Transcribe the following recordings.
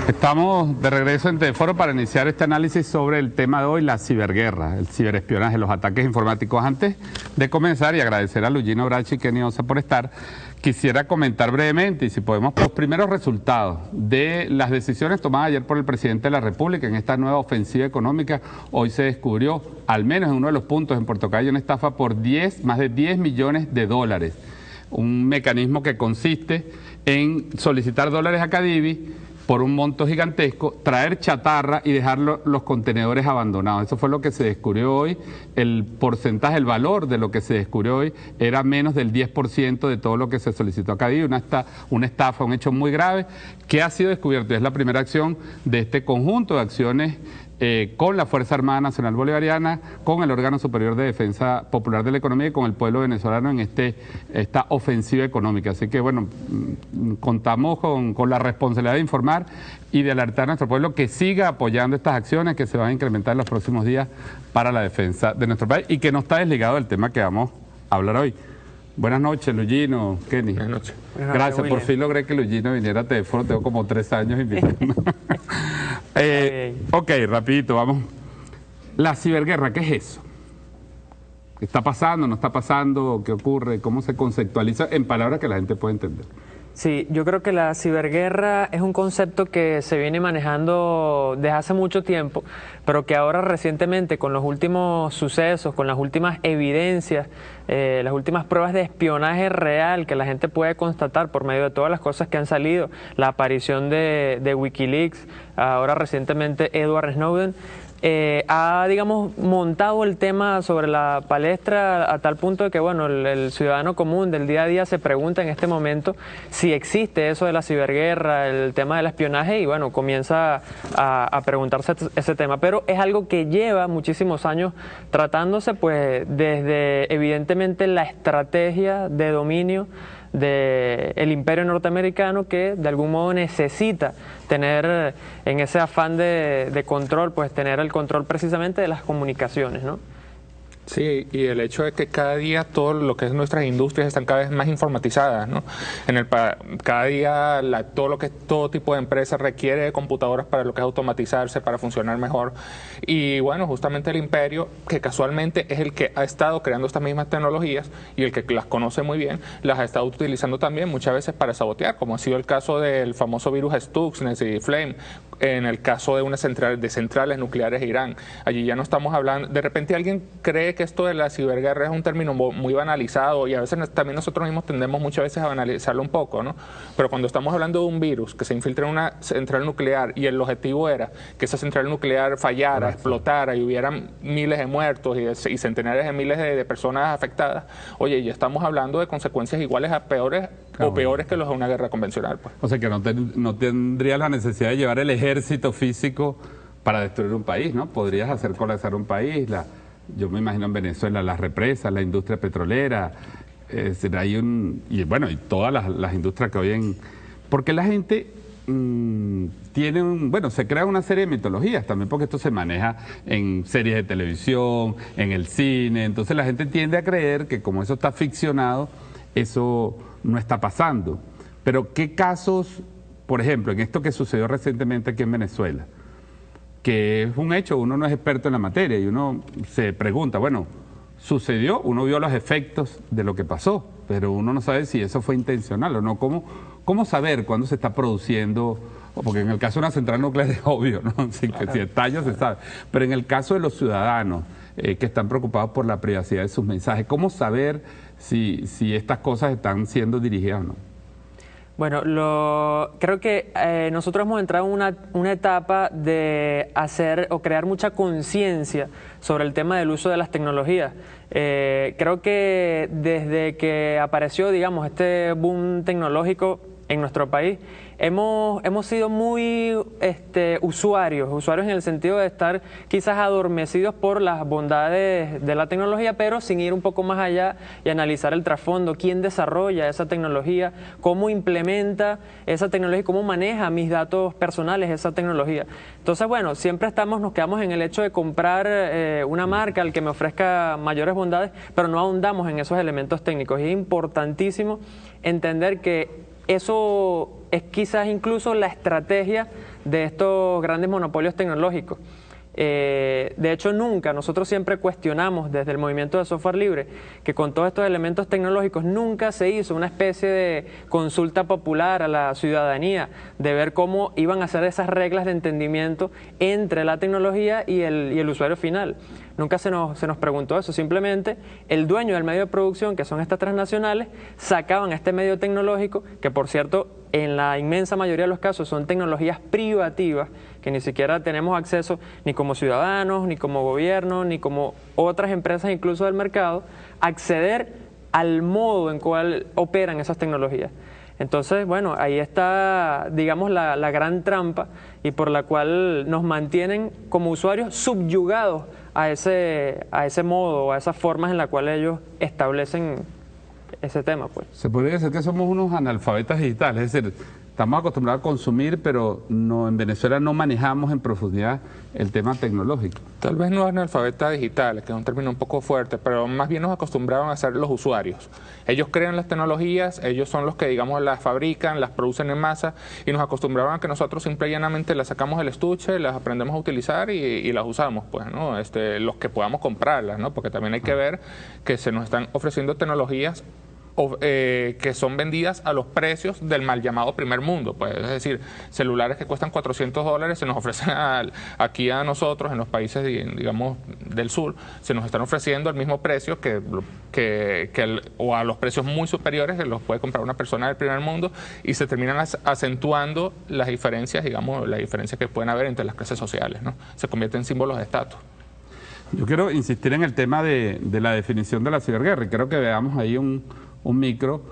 Estamos de regreso en Teleforo para iniciar este análisis sobre el tema de hoy, la ciberguerra, el ciberespionaje, los ataques informáticos. Antes de comenzar y agradecer a Luigino Bracci y Kenny Osa por estar, quisiera comentar brevemente, y si podemos, los primeros resultados de las decisiones tomadas ayer por el presidente de la República en esta nueva ofensiva económica. Hoy se descubrió, al menos en uno de los puntos en Puerto Cayo, una estafa por más de 10 millones de dólares. Un mecanismo que consiste en solicitar dólares a Cadivi por un monto gigantesco, traer chatarra y dejar los contenedores abandonados. Eso fue lo que se descubrió hoy. El porcentaje, el valor de lo que se descubrió hoy era menos del 10% de todo lo que se solicitó a Cadivi. Una estafa, un hecho muy grave que ha sido descubierto. Es la primera acción de este conjunto de acciones con la Fuerza Armada Nacional Bolivariana, con el órgano superior de defensa popular de la economía y con el pueblo venezolano en esta ofensiva económica. Así que bueno, contamos con la responsabilidad de informar y de alertar a nuestro pueblo que siga apoyando estas acciones que se van a incrementar en los próximos días para la defensa de nuestro país y que no está desligado del tema que vamos a hablar hoy. Buenas noches, Luigino, Kenny. Buenas noches. Gracias, por fin logré que Luigino viniera a Teleforo, tengo como 3 años invitando. Ok, rapidito, vamos. La ciberguerra, ¿qué es eso? ¿Está pasando, no está pasando? ¿Qué ocurre? ¿Cómo se conceptualiza en palabras que la gente puede entender? Sí, yo creo que la ciberguerra es un concepto que se viene manejando desde hace mucho tiempo, pero que ahora recientemente con los últimos sucesos, con las últimas evidencias, las últimas pruebas de espionaje real que la gente puede constatar por medio de todas las cosas que han salido, la aparición de Wikileaks, ahora recientemente Edward Snowden, ha, digamos, montado el tema sobre la palestra a tal punto de que, bueno, el ciudadano común del día a día se pregunta en este momento si existe eso de la ciberguerra, el tema del espionaje, y bueno, comienza a preguntarse ese tema. Pero es algo que lleva muchísimos años tratándose, pues, desde evidentemente la estrategia de dominio del imperio norteamericano, que de algún modo necesita tener en ese afán de control, pues tener el control precisamente de las comunicaciones, ¿no? Sí, y el hecho de que cada día todo lo que es nuestras industrias están cada vez más informatizadas, ¿no? Cada día todo tipo de empresas requiere de computadoras para lo que es automatizarse, para funcionar mejor. Y bueno, justamente el imperio, que casualmente es el que ha estado creando estas mismas tecnologías y el que las conoce muy bien, las ha estado utilizando también muchas veces para sabotear, como ha sido el caso del famoso virus Stuxnet y Flame, en el caso de centrales nucleares de Irán. Allí ya no estamos hablando, de repente alguien cree que esto de la ciberguerra es un término muy banalizado y a veces también nosotros mismos tendemos muchas veces a banalizarlo un poco, ¿no? Pero cuando estamos hablando de un virus que se infiltra en una central nuclear y el objetivo era que esa central nuclear fallara, explotara y hubieran miles de muertos y centenares de miles de personas afectadas, oye, ya estamos hablando de consecuencias iguales a peores o peores que los de una guerra convencional, pues. O sea que no tendría la necesidad de llevar el ejército físico para destruir un país, ¿no? Podrías hacer colapsar un país, yo me imagino en Venezuela las represas, la industria petrolera, y todas las industrias que hoy porque la gente se crea una serie de mitologías también, porque esto se maneja en series de televisión, en el cine, entonces la gente tiende a creer que como eso está ficcionado, eso no está pasando. Pero ¿qué casos, por ejemplo, en esto que sucedió recientemente aquí en Venezuela, que es un hecho, uno no es experto en la materia y uno se pregunta, bueno, sucedió, uno vio los efectos de lo que pasó, pero uno no sabe si eso fue intencional o no. ¿Cómo saber cuándo se está produciendo? Porque en el caso de una central nuclear es obvio, ¿no? Si estalla se sabe. Pero en el caso de los ciudadanos que están preocupados por la privacidad de sus mensajes, ¿cómo saber si estas cosas están siendo dirigidas o no? Bueno, creo que nosotros hemos entrado en una etapa de hacer o crear mucha conciencia sobre el tema del uso de las tecnologías. Creo que desde que apareció, digamos, este boom tecnológico en nuestro país, hemos sido muy usuarios en el sentido de estar quizás adormecidos por las bondades de la tecnología, pero sin ir un poco más allá y analizar el trasfondo, quién desarrolla esa tecnología, cómo implementa esa tecnología, cómo maneja mis datos personales esa tecnología. Entonces, bueno, siempre nos quedamos en el hecho de comprar una marca al que me ofrezca mayores bondades, pero no ahondamos en esos elementos técnicos. Y es importantísimo entender que eso es quizás incluso la estrategia de estos grandes monopolios tecnológicos. De hecho, nosotros siempre cuestionamos desde el movimiento de software libre que con todos estos elementos tecnológicos nunca se hizo una especie de consulta popular a la ciudadanía, de ver cómo iban a ser esas reglas de entendimiento entre la tecnología y el usuario final. Nunca se nos preguntó eso, simplemente el dueño del medio de producción, que son estas transnacionales, sacaban este medio tecnológico, que por cierto, en la inmensa mayoría de los casos son tecnologías privativas, que ni siquiera tenemos acceso ni como ciudadanos, ni como gobierno, ni como otras empresas incluso del mercado, acceder al modo en cual operan esas tecnologías. Entonces, bueno, ahí está, digamos, la gran trampa y por la cual nos mantienen como usuarios subyugados a ese modo, a esas formas en las cuales ellos establecen ese tema, pues. Se podría decir que somos unos analfabetas digitales, es decir, estamos acostumbrados a consumir, pero en Venezuela no manejamos en profundidad el tema tecnológico. Tal vez no analfabetas digitales, que es un término un poco fuerte, pero más bien nos acostumbraron a ser los usuarios. Ellos crean las tecnologías, ellos son los que, digamos, las fabrican, las producen en masa, y nos acostumbraron a que nosotros simple y llanamente las sacamos del estuche, las aprendemos a utilizar y las usamos, pues, ¿no? Los que podamos comprarlas, ¿no? Porque también hay que ver que se nos están ofreciendo tecnologías que son vendidas a los precios del mal llamado primer mundo, pues, es decir, celulares que cuestan $400 se nos ofrecen aquí a nosotros en los países, digamos, del sur, se nos están ofreciendo el mismo precio o a los precios muy superiores que los puede comprar una persona del primer mundo, y se terminan acentuando las diferencias, digamos, las diferencias que pueden haber entre las clases sociales, ¿no? Se convierten en símbolos de estatus. Yo quiero insistir en el tema de la definición de la ciberguerra, y creo que veamos ahí un micro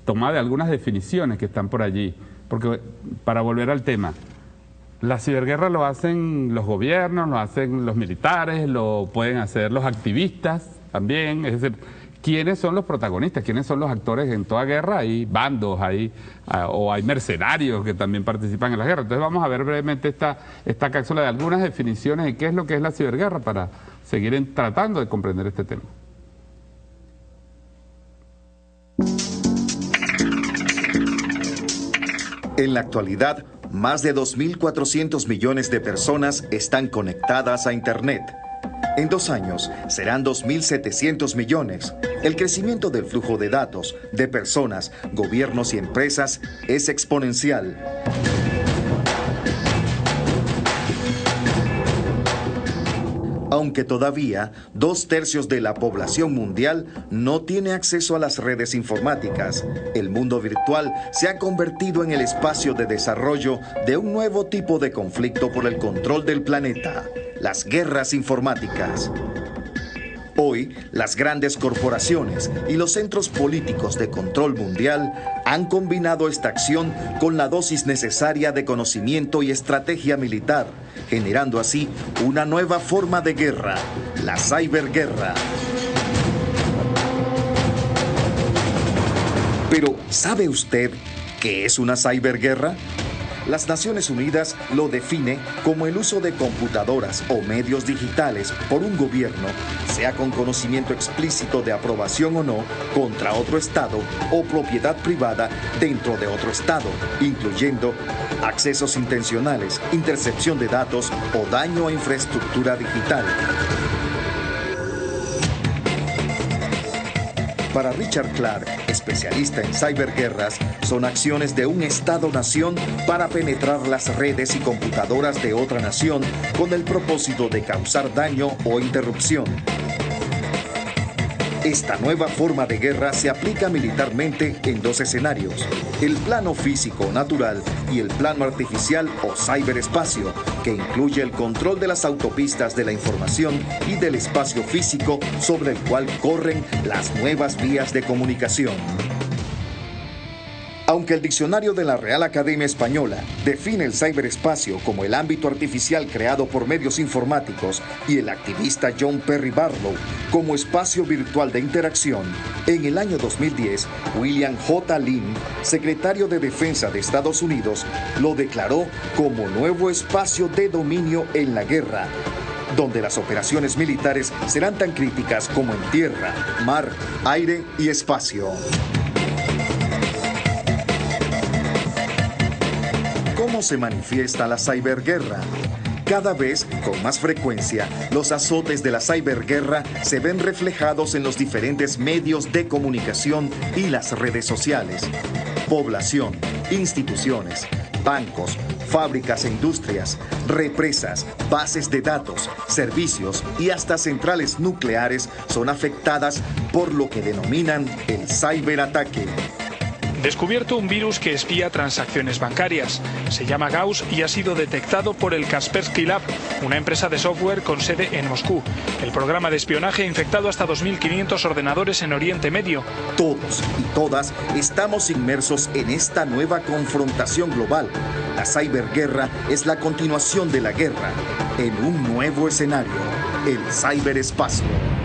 toma de algunas definiciones que están por allí, porque para volver al tema, la ciberguerra lo hacen los gobiernos, lo hacen los militares, lo pueden hacer los activistas también, es decir, ¿quiénes son los protagonistas? ¿Quiénes son los actores en toda guerra? Hay bandos, o hay mercenarios que también participan en la guerra. Entonces vamos a ver brevemente esta cápsula de algunas definiciones de qué es lo que es la ciberguerra para seguir tratando de comprender este tema. En la actualidad, más de 2.400 millones de personas están conectadas a Internet. En 2 años serán 2.700 millones. El crecimiento del flujo de datos, de personas, gobiernos y empresas es exponencial. Aunque todavía 2/3 de la población mundial no tiene acceso a las redes informáticas, el mundo virtual se ha convertido en el espacio de desarrollo de un nuevo tipo de conflicto por el control del planeta, las guerras informáticas. Hoy, las grandes corporaciones y los centros políticos de control mundial han combinado esta acción con la dosis necesaria de conocimiento y estrategia militar, generando así una nueva forma de guerra, la ciberguerra. Pero, ¿sabe usted qué es una ciberguerra? Las Naciones Unidas lo define como el uso de computadoras o medios digitales por un gobierno, sea con conocimiento explícito de aprobación o no, contra otro Estado o propiedad privada dentro de otro Estado, incluyendo accesos intencionales, intercepción de datos o daño a infraestructura digital. Para Richard Clark, especialista en ciberguerras, son acciones de un Estado-nación para penetrar las redes y computadoras de otra nación con el propósito de causar daño o interrupción. Esta nueva forma de guerra se aplica militarmente en 2 escenarios: el plano físico natural y el plano artificial o ciberespacio, que incluye el control de las autopistas de la información y del espacio físico sobre el cual corren las nuevas vías de comunicación. Aunque el diccionario de la Real Academia Española define el ciberespacio como el ámbito artificial creado por medios informáticos y el activista John Perry Barlow como espacio virtual de interacción, en el año 2010, William J. Lynn, secretario de Defensa de Estados Unidos, lo declaró como nuevo espacio de dominio en la guerra, donde las operaciones militares serán tan críticas como en tierra, mar, aire y espacio. ¿Cómo se manifiesta la ciberguerra? Cada vez, con más frecuencia, los azotes de la ciberguerra se ven reflejados en los diferentes medios de comunicación y las redes sociales. Población, instituciones, bancos, fábricas e industrias, represas, bases de datos, servicios y hasta centrales nucleares son afectadas por lo que denominan el ciberataque. Descubierto un virus que espía transacciones bancarias. Se llama Gauss y ha sido detectado por el Kaspersky Lab, una empresa de software con sede en Moscú. El programa de espionaje ha infectado hasta 2.500 ordenadores en Oriente Medio. Todos y todas estamos inmersos en esta nueva confrontación global. La ciberguerra es la continuación de la guerra en un nuevo escenario, el ciberespacio.